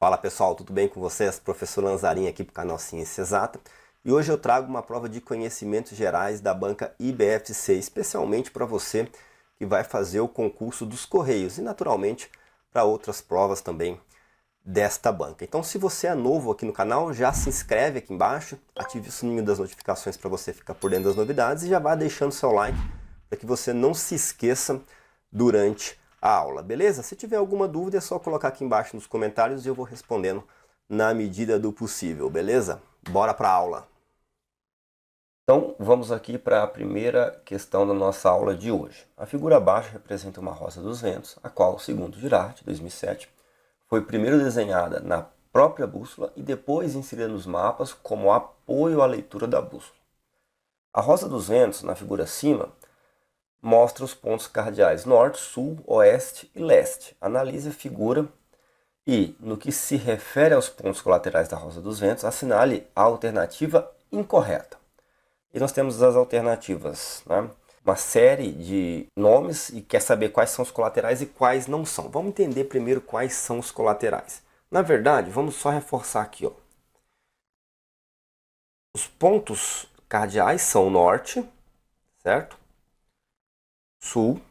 Fala pessoal, tudo bem com vocês? Professor Lanzarin aqui para o canal Ciência Exata. E hoje eu trago uma prova de conhecimentos gerais da banca IBFC, especialmente para você que vai fazer o concurso dos Correios e naturalmente para outras provas também desta banca. Então se você é novo aqui no canal, já se inscreve aqui embaixo, ative o sininho das notificações para você ficar por dentro das novidades e já vá deixando seu like para que você não se esqueça durante a aula, beleza? Se tiver alguma dúvida é só colocar aqui embaixo nos comentários e eu vou respondendo na medida do possível, beleza? Bora para a aula! Então vamos aqui para a primeira questão da nossa aula de hoje. A figura abaixo representa uma rosa dos ventos, a qual, segundo Girardi, 2007, foi primeiro desenhada na própria bússola e depois inserida nos mapas como apoio à leitura da bússola. A rosa dos ventos, na figura acima, mostra os pontos cardeais norte, sul, oeste e leste. Analise a figura e, no que se refere aos pontos colaterais da rosa dos ventos, assinale a alternativa incorreta. E nós temos as alternativas, né? Uma série de nomes e quer saber quais são os colaterais e quais não são. Vamos entender primeiro quais são os colaterais. Na verdade, vamos só reforçar aqui, ó. Os pontos cardeais são norte, certo? Sul,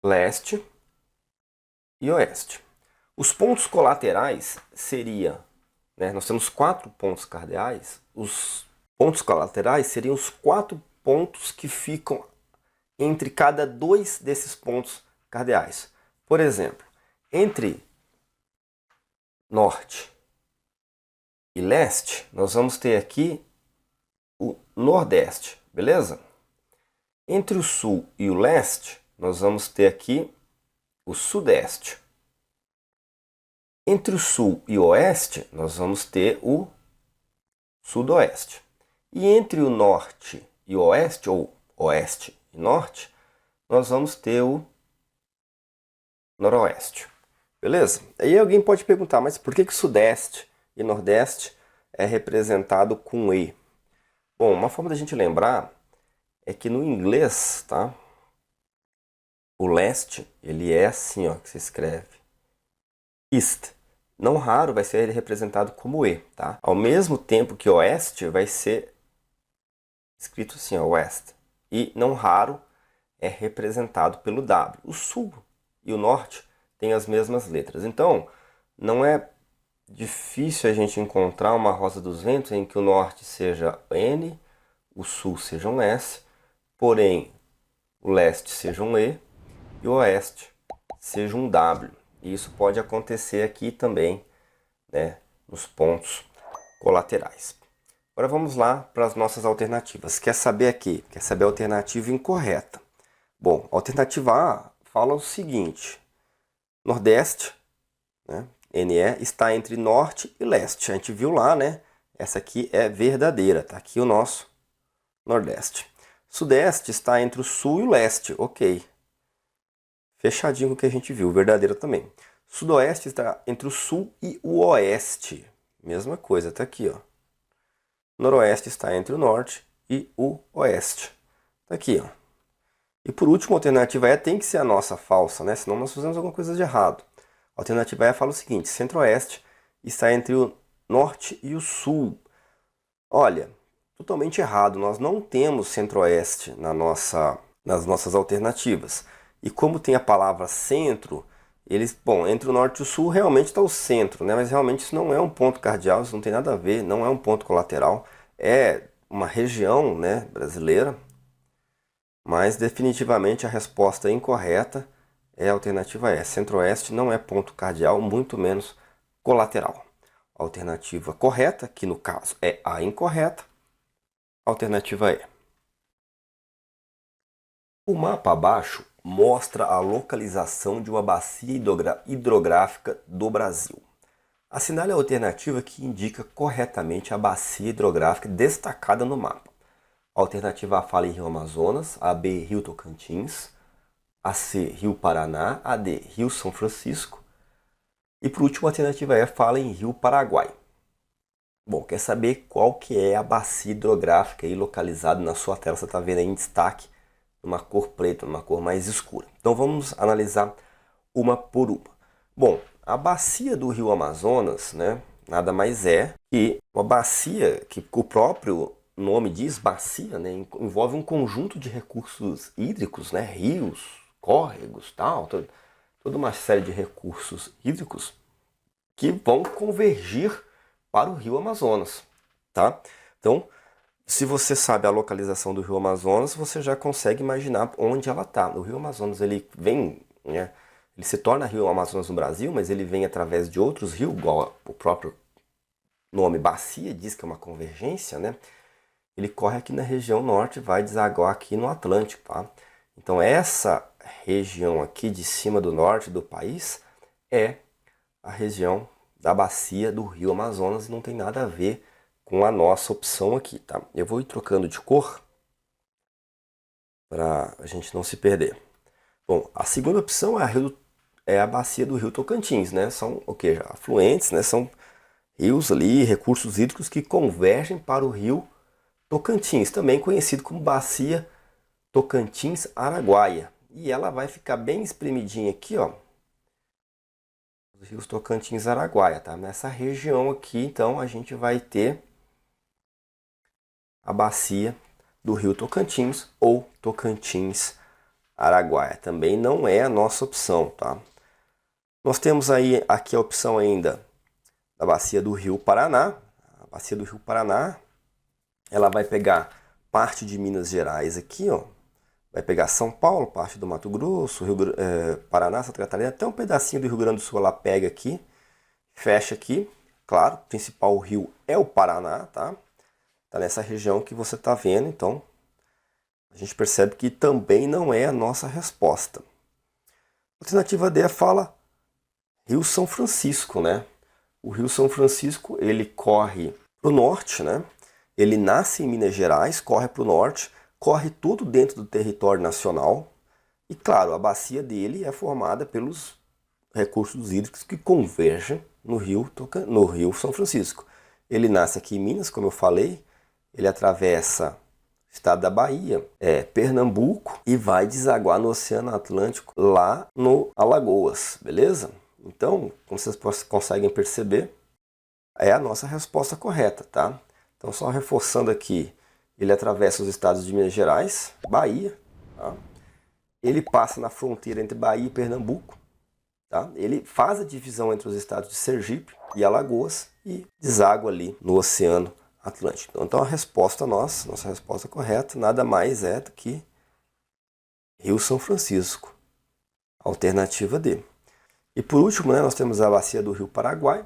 leste e oeste. Os pontos colaterais seria, né, nós temos 4 pontos cardeais, os pontos colaterais seriam os 4 pontos que ficam entre cada 2 desses pontos cardeais. Por exemplo, entre norte e leste, nós vamos ter aqui o nordeste, beleza? Entre o sul e o leste, nós vamos ter aqui o sudeste. Entre o sul e o oeste, nós vamos ter o sudoeste. E entre o norte e o oeste, ou oeste e norte, nós vamos ter o noroeste. Beleza? Aí alguém pode perguntar, mas por que sudeste e nordeste é representado com E? Bom, uma forma da gente lembrar é que no inglês, tá? O leste, ele é assim, ó, que se escreve. East. Não raro vai ser representado como E, tá? Ao mesmo tempo que oeste vai ser escrito assim, ó, west. E não raro é representado pelo W. O sul e o norte têm as mesmas letras. Então, não é difícil a gente encontrar uma rosa dos ventos em que o norte seja N, o sul seja um S, porém o leste seja um E e o oeste seja um W. E isso pode acontecer aqui também, né, nos pontos colaterais. Agora vamos lá para as nossas alternativas. Quer saber aqui? Quer saber a alternativa incorreta? Bom, a alternativa A fala o seguinte: nordeste, né, NE, está entre norte e leste. A gente viu lá, né? Essa aqui é verdadeira. Tá aqui o nosso nordeste. Sudeste está entre o sul e o leste, ok. Fechadinho com o que a gente viu, verdadeiro também. Sudoeste está entre o sul e o oeste, mesma coisa, tá aqui, ó. Noroeste está entre o norte e o oeste, tá aqui, ó. E por último, a alternativa E tem que ser a nossa falsa, né? Senão nós fazemos alguma coisa de errado. A alternativa E fala o seguinte: centro-oeste está entre o norte e o sul. Olha, totalmente errado, nós não temos centro-oeste nas nossas alternativas. E como tem a palavra centro, bom, entre o norte e o sul realmente está o centro, né? Mas realmente isso não é um ponto cardeal, isso não tem nada a ver, não é um ponto colateral. É uma região, né, brasileira, mas definitivamente a resposta incorreta é a alternativa E. Centro-oeste não é ponto cardeal, muito menos colateral. A alternativa correta, que no caso é a incorreta, alternativa E. O mapa abaixo mostra a localização de uma bacia hidrográfica do Brasil. Assinale a alternativa que indica corretamente a bacia hidrográfica destacada no mapa. A alternativa A fala em Rio Amazonas, a B, Rio Tocantins, a C, Rio Paraná, a D, Rio São Francisco e por último a alternativa E fala em Rio Paraguai. Bom, quer saber qual que é a bacia hidrográfica aí localizada na sua tela? Você está vendo aí em destaque, numa cor preta, numa cor mais escura. Então vamos analisar uma por uma. Bom, a bacia do rio Amazonas, né, nada mais é que uma bacia que o próprio nome diz, bacia, né, envolve um conjunto de recursos hídricos, né, rios, córregos, tal, toda uma série de recursos hídricos que vão convergir para o rio Amazonas, tá? Então, se você sabe a localização do rio Amazonas, você já consegue imaginar onde ela está. O rio Amazonas, ele vem, né, ele se torna rio Amazonas no Brasil, mas ele vem através de outros rios, igual o próprio nome bacia diz que é uma convergência, né? Ele corre aqui na região norte e vai desaguar aqui no Atlântico, tá? Então essa região aqui de cima do norte do país é a região da bacia do rio Amazonas e não tem nada a ver com a nossa opção aqui, tá? Eu vou ir trocando de cor para a gente não se perder. Bom, a segunda opção é a bacia do rio Tocantins, né? São o que? Afluentes, né? São rios ali, recursos hídricos que convergem para o rio Tocantins, também conhecido como bacia Tocantins-Araguaia. E ela vai ficar bem espremidinha aqui, ó, os rios Tocantins-Araguaia, tá? Nessa região aqui, então, a gente vai ter a bacia do rio Tocantins ou Tocantins-Araguaia. Também não é a nossa opção, tá? Nós temos aí aqui a opção ainda da bacia do rio Paraná. A bacia do rio Paraná, ela vai pegar parte de Minas Gerais aqui, ó. Vai pegar São Paulo, parte do Mato Grosso, Paraná, Santa Catarina, até um pedacinho do Rio Grande do Sul ela pega aqui, fecha aqui. Claro, o principal rio é o Paraná, tá? Tá nessa região que você tá vendo, então a gente percebe que também não é a nossa resposta. Alternativa D fala Rio São Francisco, né? O Rio São Francisco, ele corre para o norte, né? Ele nasce em Minas Gerais, corre para o norte, corre tudo dentro do território nacional. E claro, a bacia dele é formada pelos recursos hídricos que convergem no rio São Francisco. Ele nasce aqui em Minas, como eu falei, ele atravessa o estado da Bahia, Pernambuco, e vai desaguar no Oceano Atlântico, lá no Alagoas, beleza? Então, como vocês conseguem perceber, é a nossa resposta correta, tá? Então, só reforçando aqui, ele atravessa os estados de Minas Gerais, Bahia, tá? Ele passa na fronteira entre Bahia e Pernambuco, tá? Ele faz a divisão entre os estados de Sergipe e Alagoas e deságua ali no Oceano Atlântico. Então, a resposta nossa resposta correta, nada mais é do que Rio São Francisco, alternativa D. E por último, né, nós temos a bacia do Rio Paraguai,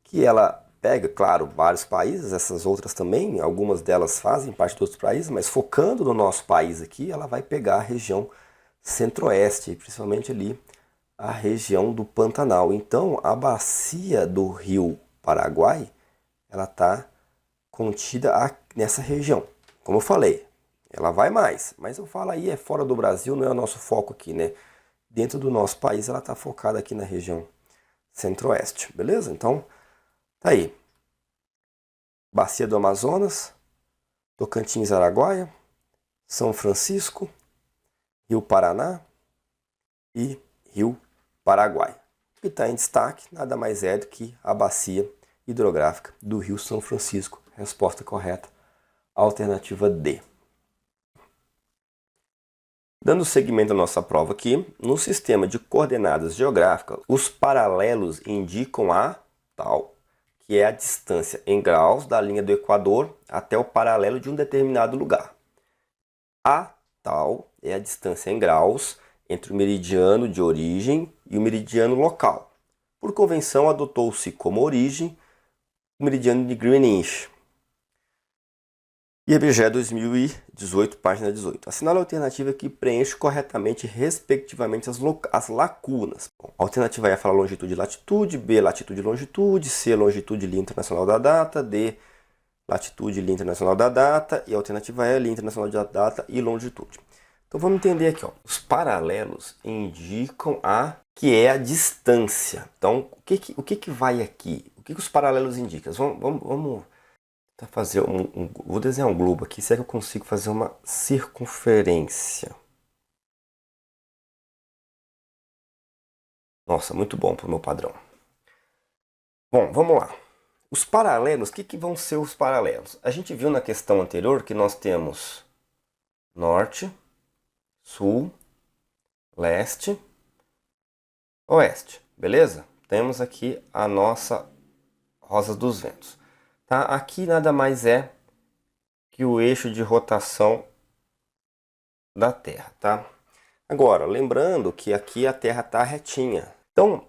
que ela pega, claro, vários países, essas outras também, algumas delas fazem parte de outros países, mas focando no nosso país aqui, ela vai pegar a região centro-oeste, principalmente ali a região do Pantanal. Então, a bacia do Rio Paraguai, ela está contida nessa região. Como eu falei, ela vai mais, mas eu falo aí, é fora do Brasil, não é o nosso foco aqui, né? Dentro do nosso país, ela está focada aqui na região centro-oeste, beleza? Então, tá aí. Bacia do Amazonas, Tocantins, Araguaia, São Francisco, Rio Paraná e Rio Paraguai. O que está em destaque nada mais é do que a bacia hidrográfica do Rio São Francisco. Resposta correta, alternativa D. Dando seguimento à nossa prova aqui, no sistema de coordenadas geográficas, os paralelos indicam a tal, que é a distância em graus da linha do Equador até o paralelo de um determinado lugar. A tal é a distância em graus entre o meridiano de origem e o meridiano local. Por convenção, adotou-se como origem o meridiano de Greenwich. IBGE 2018, página 18. Assinale a alternativa que preenche corretamente, respectivamente, as lacunas. Bom, a alternativa A fala longitude e latitude, B, latitude e longitude, C, longitude e linha internacional da data, D, latitude e linha internacional da data, e a alternativa E, linha internacional da data e longitude. Então vamos entender aqui, ó. Os paralelos indicam que é a distância. Então, o que vai aqui? O que os paralelos indicam? Vamos fazer vou desenhar um globo aqui, será que eu consigo fazer uma circunferência? Nossa, muito bom para o meu padrão. Bom, vamos lá. Os paralelos, o que vão ser os paralelos? A gente viu na questão anterior que nós temos norte, sul, leste, oeste, beleza? Temos aqui a nossa rosa dos ventos. Tá? Aqui nada mais é que o eixo de rotação da Terra, tá? Agora, lembrando que aqui a Terra está retinha. Então,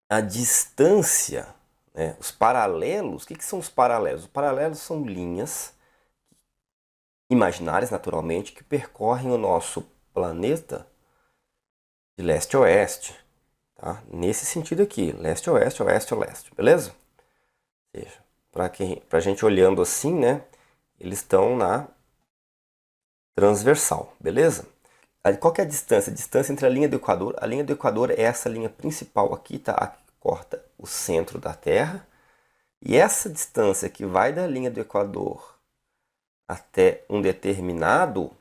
a distância, né, os paralelos, o que são os paralelos? Os paralelos são linhas imaginárias, naturalmente, que percorrem o nosso planeta de leste a oeste. Tá? Nesse sentido aqui, leste a oeste, oeste a leste, beleza? Ou seja, para a gente olhando assim, né, eles estão na transversal, beleza? Qual que é a distância? A distância entre a linha do Equador. A linha do Equador é essa linha principal aqui, tá? A que corta o centro da Terra. E essa distância que vai da linha do Equador até um determinado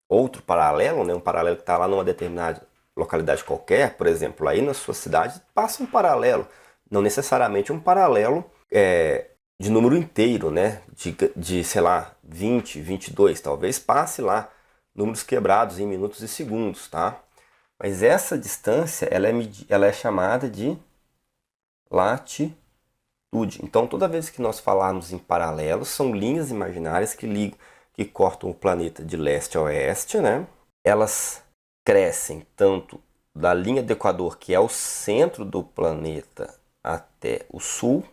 outro paralelo, né? Um paralelo que está lá numa determinada localidade qualquer, por exemplo, aí na sua cidade, passa um paralelo. Não necessariamente um paralelo de número inteiro, né? De, sei lá, 20, 22, talvez passe lá números quebrados em minutos e segundos, tá? Mas essa distância, ela é chamada de latitude. Então, toda vez que nós falarmos em paralelos, são linhas imaginárias que cortam o planeta de leste a oeste, né? Elas crescem tanto da linha do Equador, que é o centro do planeta, até o sul,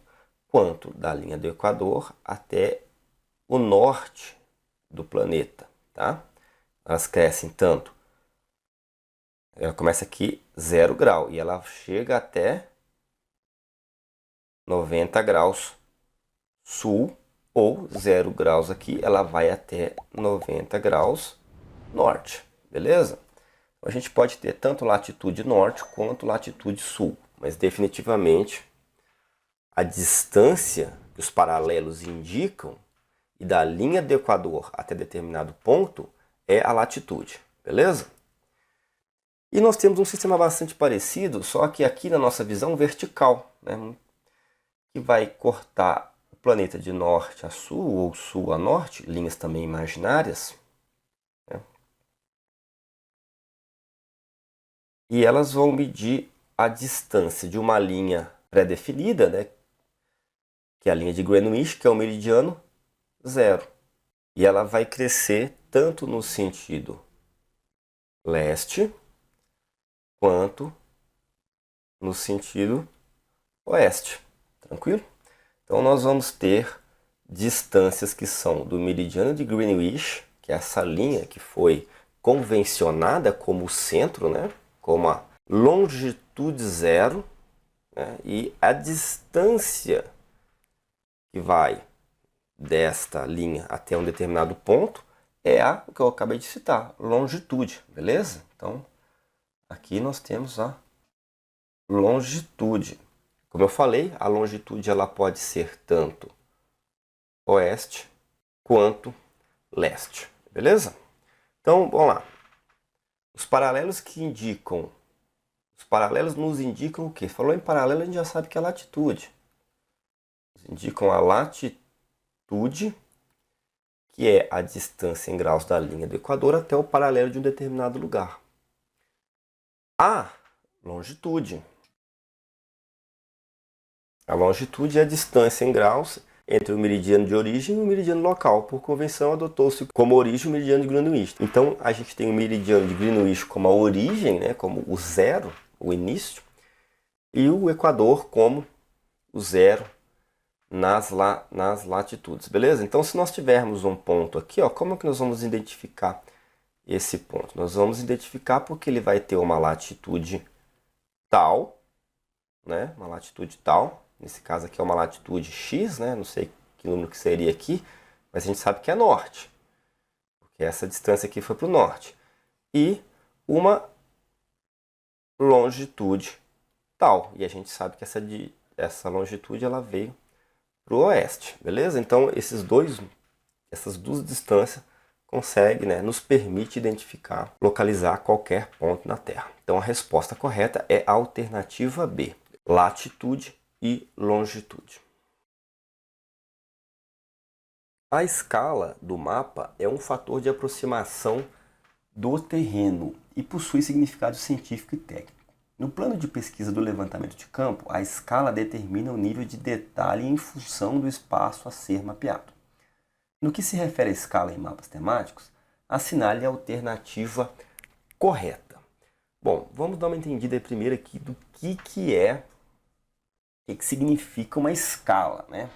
quanto da linha do Equador até o norte do planeta, tá? Elas crescem tanto. Ela começa aqui 0 grau e ela chega até 90 graus sul, ou 0 graus aqui, ela vai até 90 graus norte, beleza? A gente pode ter tanto latitude norte quanto latitude sul, mas definitivamente a distância que os paralelos indicam e da linha do Equador até determinado ponto é a latitude, beleza? E nós temos um sistema bastante parecido, só que aqui na nossa visão vertical, né? Que vai cortar o planeta de norte a sul ou sul a norte, linhas também imaginárias, né? E elas vão medir a distância de uma linha pré-definida, né? Que é a linha de Greenwich, que é o meridiano zero. E ela vai crescer tanto no sentido leste quanto no sentido oeste. Tranquilo? Então nós vamos ter distâncias que são do meridiano de Greenwich, que é essa linha que foi convencionada como o centro, né? Como a longitude zero, né? E a distância que vai desta linha até um determinado ponto é a que eu acabei de citar, longitude, beleza? Então, aqui nós temos a longitude. Como eu falei, a longitude ela pode ser tanto oeste quanto leste, beleza? Então, vamos lá. Os paralelos nos indicam o quê? Falou em paralelo, a gente já sabe que é a latitude. Eles indicam a latitude, que é a distância em graus da linha do Equador até o paralelo de um determinado lugar. A longitude. A longitude é a distância em graus entre o meridiano de origem e o meridiano local. Por convenção, adotou-se como origem o meridiano de Greenwich. Então, a gente tem o meridiano de Greenwich como a origem, né, como o zero, o início, e o Equador como o zero nas latitudes, beleza? Então, se nós tivermos um ponto aqui, ó, como é que nós vamos identificar esse ponto? Nós vamos identificar porque ele vai ter uma latitude tal, né? Uma latitude tal. Nesse caso aqui é uma latitude X, né? Não sei que número que seria aqui, mas a gente sabe que é norte, porque essa distância aqui foi para o norte. E uma longitude tal, e a gente sabe que essa longitude ela veio para o oeste, beleza? Então essas duas distâncias conseguem, né, nos permite identificar, localizar qualquer ponto na Terra. Então a resposta correta é a alternativa B, latitude e longitude. A escala do mapa é um fator de aproximação do terreno e possui significado científico e técnico. No plano de pesquisa do levantamento de campo, a escala determina o nível de detalhe em função do espaço a ser mapeado. No que se refere à escala em mapas temáticos, assinale a alternativa correta. Bom, vamos dar uma entendida primeiro aqui do que significa uma escala, né?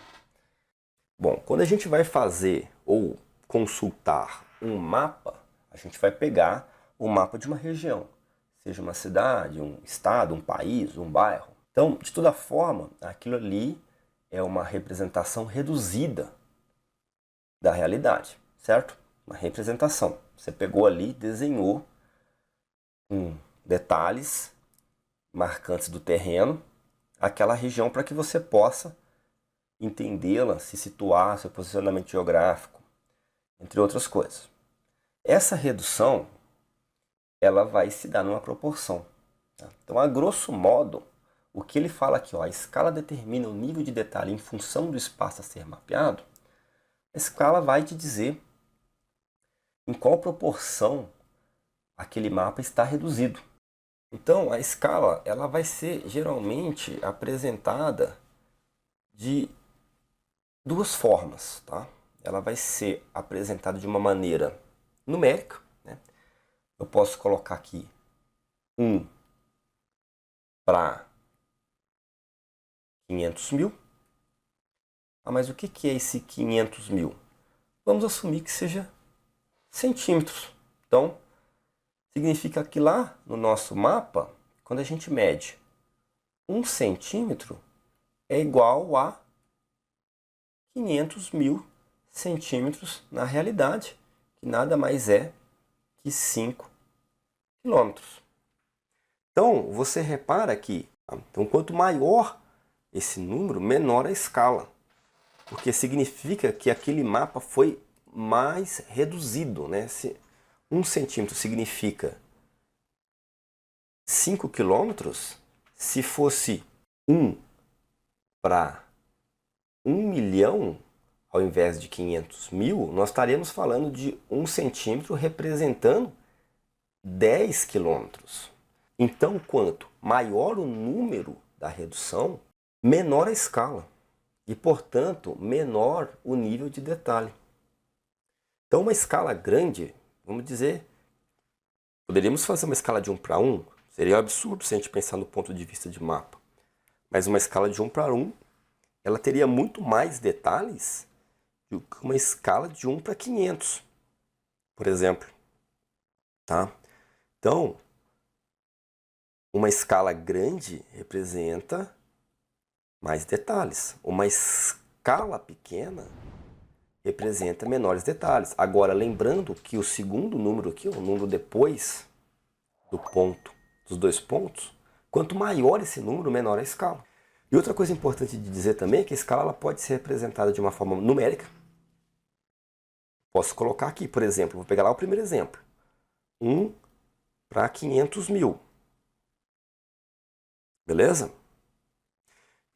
Bom, quando a gente vai fazer ou consultar um mapa, a gente vai pegar o mapa de uma região, seja uma cidade, um estado, um país, um bairro. Então, de toda forma, aquilo ali é uma representação reduzida da realidade, certo? Uma representação. Você pegou ali, desenhou com detalhes marcantes do terreno aquela região para que você possa entendê-la, se situar, seu posicionamento geográfico, entre outras coisas. Essa redução, ela vai se dar numa proporção. Tá? Então, a grosso modo, o que ele fala aqui, ó, a escala determina o nível de detalhe em função do espaço a ser mapeado, a escala vai te dizer em qual proporção aquele mapa está reduzido. Então, a escala ela vai ser geralmente apresentada de duas formas, tá? Ela vai ser apresentada de uma maneira numérica, né? Eu posso colocar aqui 1 para 500 mil. Ah, mas o que é esse 500 mil? Vamos assumir que seja centímetros. Então, significa que lá no nosso mapa, quando a gente mede 1 centímetro, é igual a 500 mil centímetros na realidade, que nada mais é que 5 quilômetros. Então, você repara que então, quanto maior esse número, menor a escala. Porque significa que aquele mapa foi mais reduzido, né? Se 1 centímetro significa 5 quilômetros, se fosse 1 para 1 milhão, ao invés de 500 mil, nós estaremos falando de 1 centímetro representando 10 quilômetros. Então, quanto maior o número da redução, menor a escala. E, portanto, menor o nível de detalhe. Então, uma escala grande, vamos dizer, poderíamos fazer uma escala de 1 para 1, seria um absurdo se a gente pensar no ponto de vista de mapa. Mas uma escala de 1 para 1, ela teria muito mais detalhes do que uma escala de 1 para 500, por exemplo. Tá? Então, uma escala grande representa mais detalhes. Uma escala pequena representa menores detalhes. Agora, lembrando que o segundo número aqui, o número depois do ponto, dos dois pontos, quanto maior esse número, menor a escala. E outra coisa importante de dizer também é que a escala ela pode ser representada de uma forma numérica. Posso colocar aqui, por exemplo, vou pegar lá o primeiro exemplo. 1 para 500 mil. Beleza?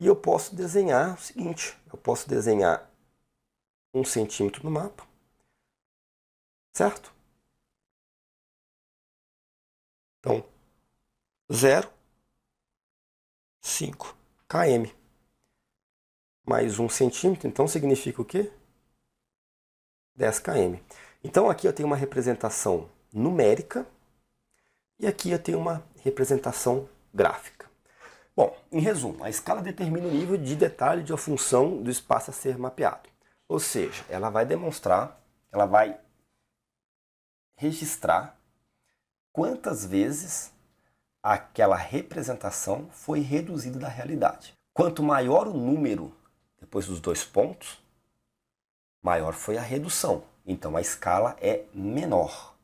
E eu posso desenhar o seguinte, eu posso desenhar 1 centímetro no mapa, certo? Então, 0,5 km. Mais 1 centímetro, então significa o quê? 10 km. Então aqui eu tenho uma representação numérica e aqui eu tenho uma representação gráfica. Bom, em resumo, a escala determina o nível de detalhe de uma função do espaço a ser mapeado. Ou seja, ela vai demonstrar, ela vai registrar quantas vezes aquela representação foi reduzida da realidade. Quanto maior o número depois dos dois pontos, maior foi a redução. Então a escala é menor.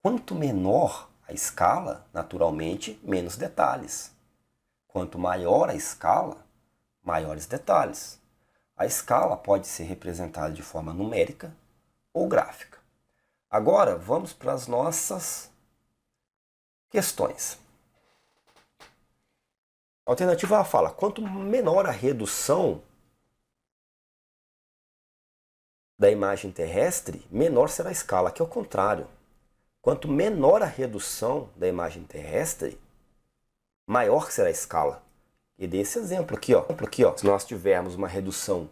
Quanto menor a escala, naturalmente, menos detalhes. Quanto maior a escala, maiores detalhes. A escala pode ser representada de forma numérica ou gráfica. Agora, vamos para as nossas questões. A alternativa A fala, quanto menor a redução da imagem terrestre, menor será a escala. Aqui é o contrário. Quanto menor a redução da imagem terrestre, maior será a escala. E desse exemplo aqui, ó. Se nós tivermos uma redução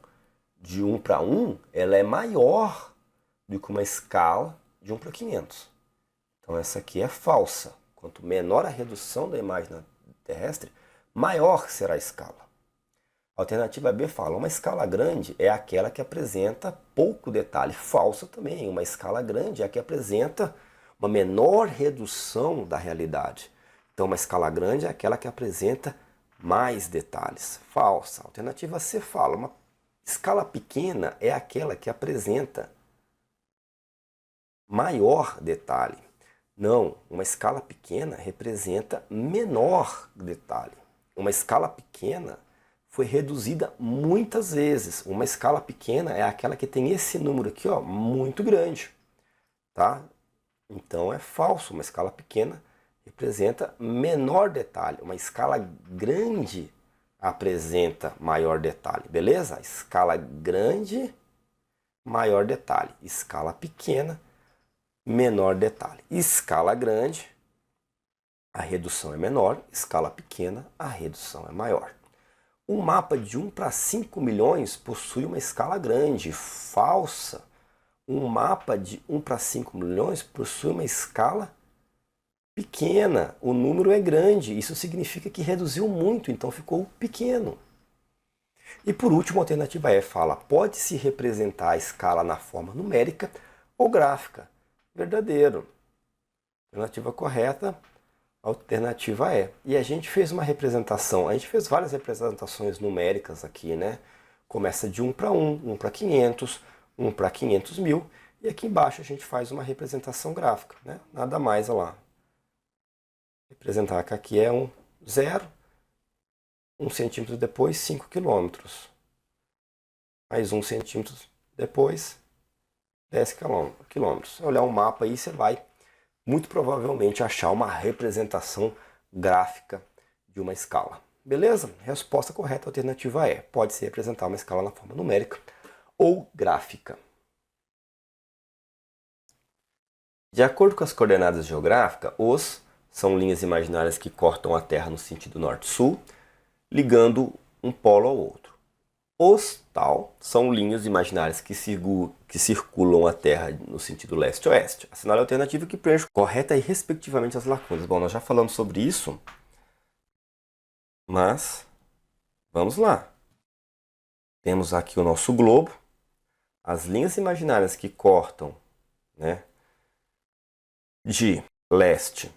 de 1 para 1, ela é maior do que uma escala de 1 para 500. Então essa aqui é falsa. Quanto menor a redução da imagem terrestre, maior será a escala. A alternativa B fala, uma escala grande é aquela que apresenta pouco detalhe. Falsa também, uma escala grande é a que apresenta uma menor redução da realidade. Então uma escala grande é aquela que apresenta mais detalhes. Falsa. A alternativa C fala, uma escala pequena é aquela que apresenta maior detalhe. Não, uma escala pequena representa menor detalhe. Uma escala pequena foi reduzida muitas vezes. Uma escala pequena é aquela que tem esse número aqui, ó, muito grande, tá? Então é falso. Uma escala pequena representa menor detalhe. Uma escala grande apresenta maior detalhe, beleza? Escala grande, maior detalhe. Escala pequena, menor detalhe. Escala grande, a redução é menor. Escala pequena, a redução é maior. Um mapa de 1 para 5 milhões possui uma escala grande. Falsa. Um mapa de 1 para 5 milhões possui uma escala pequena. O número é grande. Isso significa que reduziu muito, então ficou pequeno. E por último, a alternativa E fala, pode-se representar a escala na forma numérica ou gráfica. Verdadeiro. Alternativa correta, alternativa E. E a gente fez uma representação, a gente fez várias representações numéricas aqui, né? Começa de 1 para 1, 1 para 500, 1 para 500 mil. E aqui embaixo a gente faz uma representação gráfica, né? Nada mais, olha lá. Representar que aqui é um 0, 1 centímetro depois, 5 quilômetros. Mais 1 centímetro depois, 10 quilômetros. Se olhar um mapa aí, você vai muito provavelmente achar uma representação gráfica de uma escala. Beleza? Resposta correta, alternativa E. Pode-se representar uma escala na forma numérica ou gráfica. De acordo com as coordenadas geográficas, os são linhas imaginárias que cortam a Terra no sentido norte-sul, ligando um polo ao outro. Os tal são linhas imaginárias que circulam a Terra no sentido leste-oeste. Assinale a alternativa que preenche correta e respectivamente as lacunas. Bom, nós já falamos sobre isso, mas vamos lá. Temos aqui o nosso globo. As linhas imaginárias que cortam, né, de leste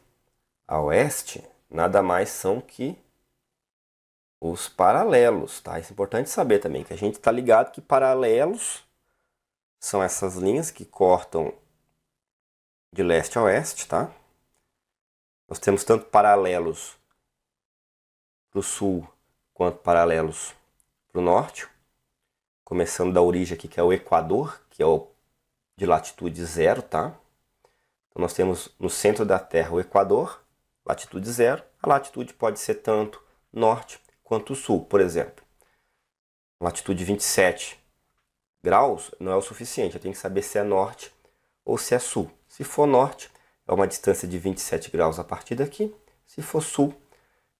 a oeste, nada mais são que os paralelos, tá? Isso é importante saber também, que a gente está ligado que paralelos são essas linhas que cortam de leste a oeste, tá? Nós temos tanto paralelos para o sul quanto paralelos para o norte, começando da origem aqui, que é o Equador, que é o de latitude 0, tá? Então nós temos no centro da Terra o Equador, latitude 0. A latitude pode ser tanto norte quanto sul, por exemplo. Latitude 27 graus não é o suficiente, eu tenho que saber se é norte ou se é sul. Se for norte, é uma distância de 27 graus a partir daqui. Se for sul,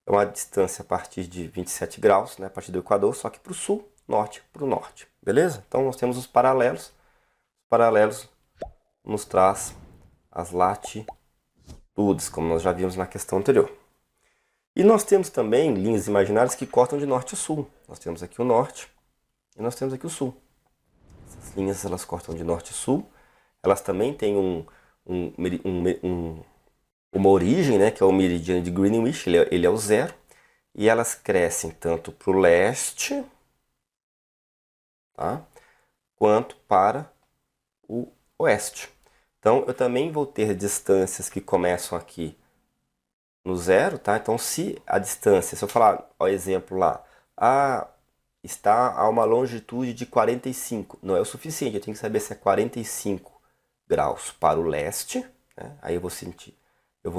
é uma distância a partir de 27 graus, né, a partir do Equador, só que para o sul, norte para o norte. Beleza? Então nós temos os paralelos. Os paralelos nos traz as latitudes, como nós já vimos na questão anterior. E nós temos também linhas imaginárias que cortam de norte a sul. Nós temos aqui o norte e nós temos aqui o sul. Essas linhas elas cortam de norte a sul. Elas também têm uma origem, né, que é o meridiano de Greenwich, ele é o 0. E elas crescem tanto para o leste, tá, quanto para o oeste. Então eu também vou ter distâncias que começam aqui no 0, tá? Então se a distância, se eu falar, ó, exemplo lá, está a uma longitude de 45, não é o suficiente, eu tenho que saber se é 45 graus para o leste, né? Aí eu vou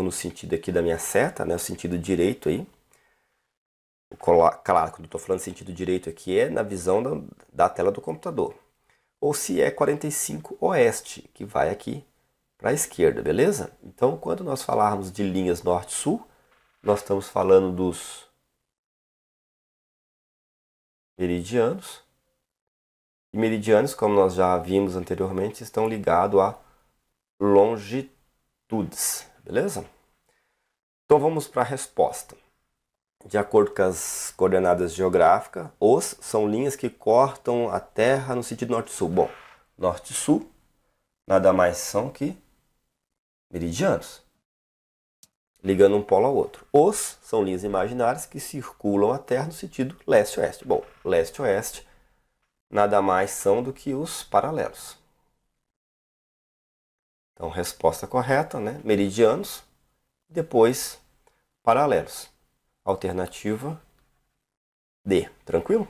no sentido aqui da minha seta, né? O sentido direito aí. Claro, quando eu estou falando sentido direito aqui é na visão da tela do computador. Ou se é 45 oeste, que vai aqui para a esquerda, beleza? Então, quando nós falarmos de linhas norte-sul, nós estamos falando dos meridianos. E meridianos, como nós já vimos anteriormente, estão ligados a longitudes, beleza? Então vamos para a resposta. De acordo com as coordenadas geográficas, os são linhas que cortam a Terra no sentido norte-sul. Bom, norte-sul nada mais são que meridianos, ligando um polo ao outro. Os são linhas imaginárias que circulam a Terra no sentido leste-oeste. Bom, leste-oeste nada mais são do que os paralelos. Então, resposta correta, né? Meridianos, depois paralelos. Alternativa D. Tranquilo?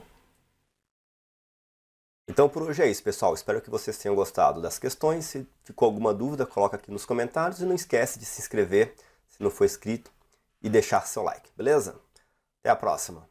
Então por hoje é isso, pessoal. Espero que vocês tenham gostado das questões. Se ficou alguma dúvida, coloca aqui nos comentários. E não esquece de se inscrever, se não for inscrito, e deixar seu like, beleza? Até a próxima!